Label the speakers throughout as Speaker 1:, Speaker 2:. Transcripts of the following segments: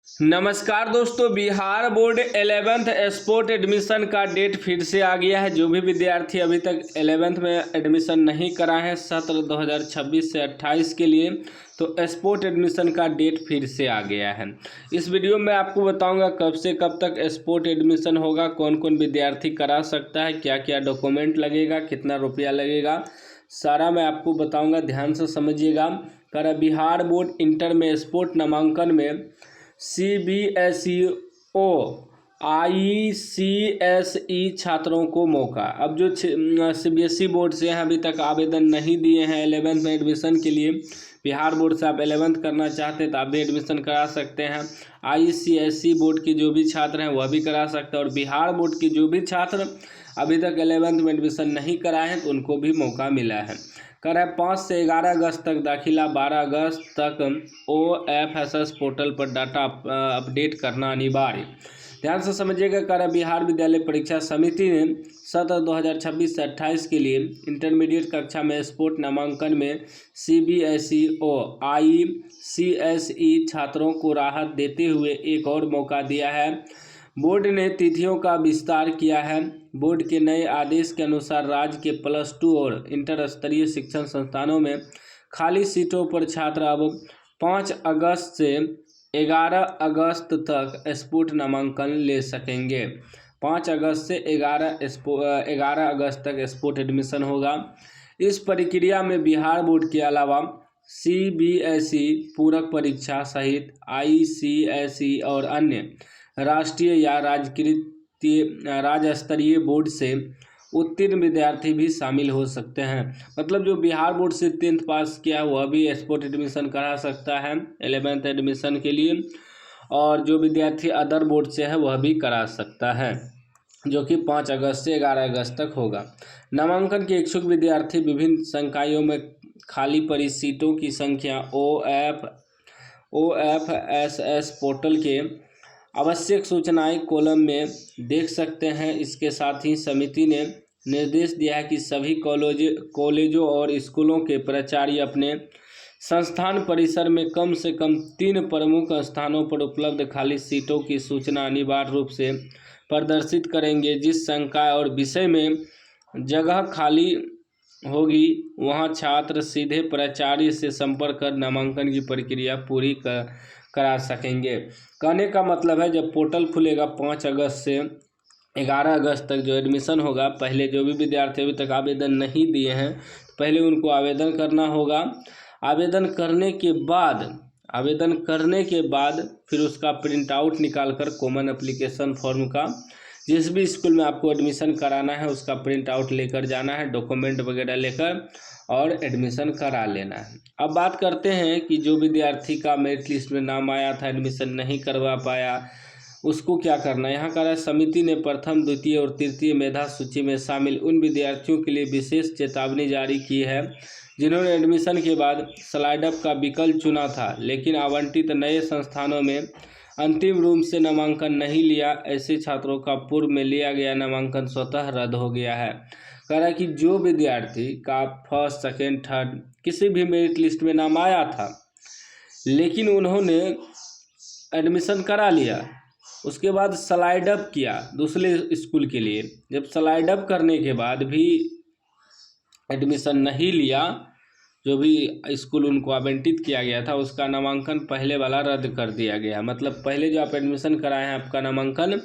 Speaker 1: नमस्कार दोस्तों, Bihar board 11th sport admission का डेट फिर से आ गया है। जो भी विद्यार्थी अभी तक 11th में एडमिशन नहीं करा है सत्र 2026 से 28 के लिए, तो स्पोर्ट एडमिशन का डेट फिर से आ गया है। इस वीडियो में आपको बताऊंगा कब से कब तक स्पोर्ट एडमिशन होगा, कौन कौन विद्यार्थी करा सकता है, क्या क्या डॉक्यूमेंट लगेगा, कितना रुपया लगेगा, सारा मैं आपको बताऊँगा। ध्यान से समझिएगा। कर बिहार बोर्ड इंटर में स्पोर्ट नामांकन में CBSE ICSE छात्रों को मौका। अब जो CBSE बोर्ड से हैं अभी तक आवेदन नहीं दिए हैं 11th में एडमिशन के लिए, बिहार बोर्ड से आप 11th करना चाहते हैं तो आप भी एडमिशन करा सकते हैं। ICSE बोर्ड के जो भी छात्र हैं वह भी करा सकते हैं, और बिहार बोर्ड के जो भी छात्र अभी तक 11th में एडमिशन नहीं कराए हैं तो उनको भी मौका मिला है। कर है 5 से 11 अगस्त तक दाखिला, 12 अगस्त तक OFSS पोर्टल पर डाटा अपडेट करना अनिवार्य। ध्यान से समझिएगा। कर बिहार विद्यालय परीक्षा समिति ने सत्र 2026 से 28 के लिए इंटरमीडिएट कक्षा में स्पोर्ट नामांकन में CBSE ICSE छात्रों को राहत देते हुए एक और मौका दिया है। बोर्ड ने तिथियों का विस्तार किया है। बोर्ड के नए आदेश के अनुसार राज्य के +2 और इंटर स्तरीय शिक्षण संस्थानों में खाली सीटों पर छात्र अब 5 अगस्त से 11 अगस्त तक स्पोर्ट नामांकन ले सकेंगे। 5 अगस्त से 11 अगस्त तक स्पोर्ट एडमिशन होगा। इस प्रक्रिया में बिहार बोर्ड के अलावा CBSE पूरक परीक्षा सहित ICSE और अन्य राष्ट्रीय या राज्य स्तरीय बोर्ड से उत्तीर्ण विद्यार्थी भी शामिल हो सकते हैं। मतलब जो बिहार बोर्ड से 10th पास किया वह भी स्पोर्ट एडमिशन करा सकता है 11th एडमिशन के लिए, और जो विद्यार्थी अदर बोर्ड से है वह भी करा सकता है, जो कि 5 अगस्त से 11 अगस्त तक होगा। नामांकन के इच्छुक विद्यार्थी विभिन्न संकायों में खाली पड़ी सीटों की संख्या OFSS पोर्टल के आवश्यक सूचनाएं कॉलम में देख सकते हैं। इसके साथ ही समिति ने निर्देश दिया है कि सभी कॉलेजों और स्कूलों के प्राचार्य अपने संस्थान परिसर में कम से कम 3 प्रमुख स्थानों पर उपलब्ध खाली सीटों की सूचना अनिवार्य रूप से प्रदर्शित करेंगे। जिस संकाय और विषय में जगह खाली होगी वहां छात्र सीधे प्राचार्य से संपर्क कर नामांकन की प्रक्रिया पूरी करा सकेंगे। कहने का मतलब है जब पोर्टल खुलेगा 5 अगस्त से 11 अगस्त तक जो एडमिशन होगा, पहले जो भी विद्यार्थी अभी तक आवेदन नहीं दिए हैं पहले उनको आवेदन करना होगा। आवेदन करने के बाद फिर उसका प्रिंट आउट निकाल कर कॉमन एप्लीकेशन फॉर्म का जिस भी स्कूल में आपको एडमिशन कराना है उसका प्रिंट आउट लेकर जाना है, डॉक्यूमेंट वगैरह लेकर, और एडमिशन करा लेना है। अब बात करते हैं कि जो विद्यार्थी का मेरिट लिस्ट में नाम आया था एडमिशन नहीं करवा पाया उसको क्या करना है। यहाँ का समिति ने प्रथम, द्वितीय और तृतीय मेधा सूची में शामिल उन विद्यार्थियों के लिए विशेष चेतावनी जारी की है जिन्होंने एडमिशन के बाद स्लाइड अप का विकल्प चुना था लेकिन आवंटित नए संस्थानों में अंतिम रूप से नामांकन नहीं लिया। ऐसे छात्रों का पूर्व में लिया गया नामांकन स्वतः रद्द हो गया है। कह रहा है कि जो विद्यार्थी का 1st, 2nd, 3rd किसी भी मेरिट लिस्ट में नाम आया था लेकिन उन्होंने एडमिशन करा लिया, उसके बाद स्लाइड अप किया दूसरे स्कूल के लिए, जब स्लाइड अप करने के बाद भी एडमिशन नहीं लिया, जो भी स्कूल उनको आवंटित किया गया था उसका नामांकन पहले वाला रद्द कर दिया गया। मतलब पहले जो आप एडमिशन कराए हैं आपका नामांकन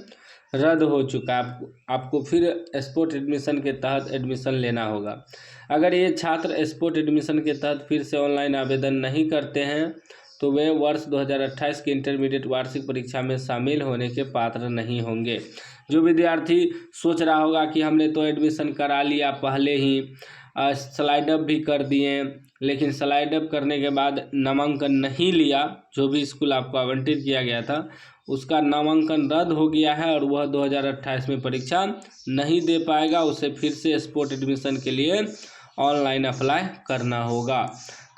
Speaker 1: रद्द हो चुका है, आपको फिर स्पोर्ट एडमिशन के तहत एडमिशन लेना होगा। अगर ये छात्र स्पोर्ट एडमिशन के तहत फिर से ऑनलाइन आवेदन नहीं करते हैं तो वे वर्ष 2028 की इंटरमीडिएट वार्षिक परीक्षा में शामिल होने के पात्र नहीं होंगे। जो विद्यार्थी सोच रहा होगा कि हमने तो एडमिशन करा लिया पहले ही, स्लाइड अप भी कर दिए लेकिन स्लाइड अप करने के बाद नामांकन नहीं लिया, जो भी स्कूल आपको आवंटित किया गया था उसका नामांकन रद्द हो गया है और वह 2028 में परीक्षा नहीं दे पाएगा, उसे फिर से स्पोर्ट एडमिशन के लिए ऑनलाइन अप्लाई करना होगा।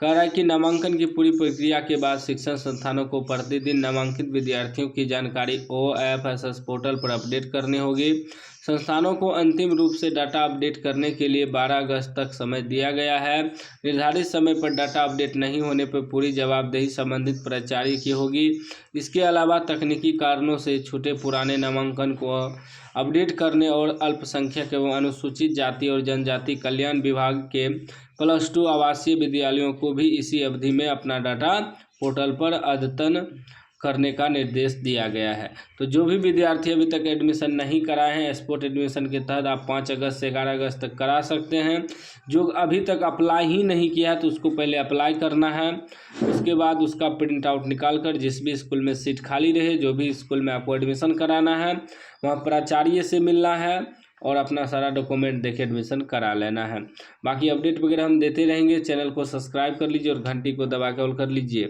Speaker 1: कह रहा है कि नामांकन की पूरी प्रक्रिया के बाद शिक्षण संस्थानों को प्रतिदिन नामांकित विद्यार्थियों की जानकारी OFSS पोर्टल पर अपडेट करनी होगी। संस्थानों को अंतिम रूप से डाटा अपडेट करने के लिए 12 अगस्त तक समय दिया गया है। निर्धारित समय पर डाटा अपडेट नहीं होने पर पूरी जवाबदेही संबंधित प्राचार्य की होगी। इसके अलावा तकनीकी कारणों से छूटे पुराने नामांकन को अपडेट करने और अल्पसंख्यक एवं अनुसूचित जाति और जनजाति कल्याण विभाग के +2 आवासीय विद्यालयों को भी इसी अवधि में अपना डाटा पोर्टल पर अद्यतन करने का निर्देश दिया गया है। तो जो भी विद्यार्थी अभी तक एडमिशन नहीं कराए हैं, स्पॉट एडमिशन के तहत आप 5 अगस्त से 11 अगस्त तक करा सकते हैं। जो अभी तक अप्लाई ही नहीं किया है तो उसको पहले अप्लाई करना है। उसके बाद उसका प्रिंट आउट निकाल कर जिस भी स्कूल में सीट खाली रहे, जो भी स्कूल में आपको एडमिशन कराना है, वहाँ प्राचार्य से मिलना है और अपना सारा डॉक्यूमेंट देके एडमिशन करा लेना है। बाकी अपडेट वगैरह हम देते रहेंगे। चैनल को सब्सक्राइब कर लीजिए और घंटी को दबा के ऑल कर लीजिए।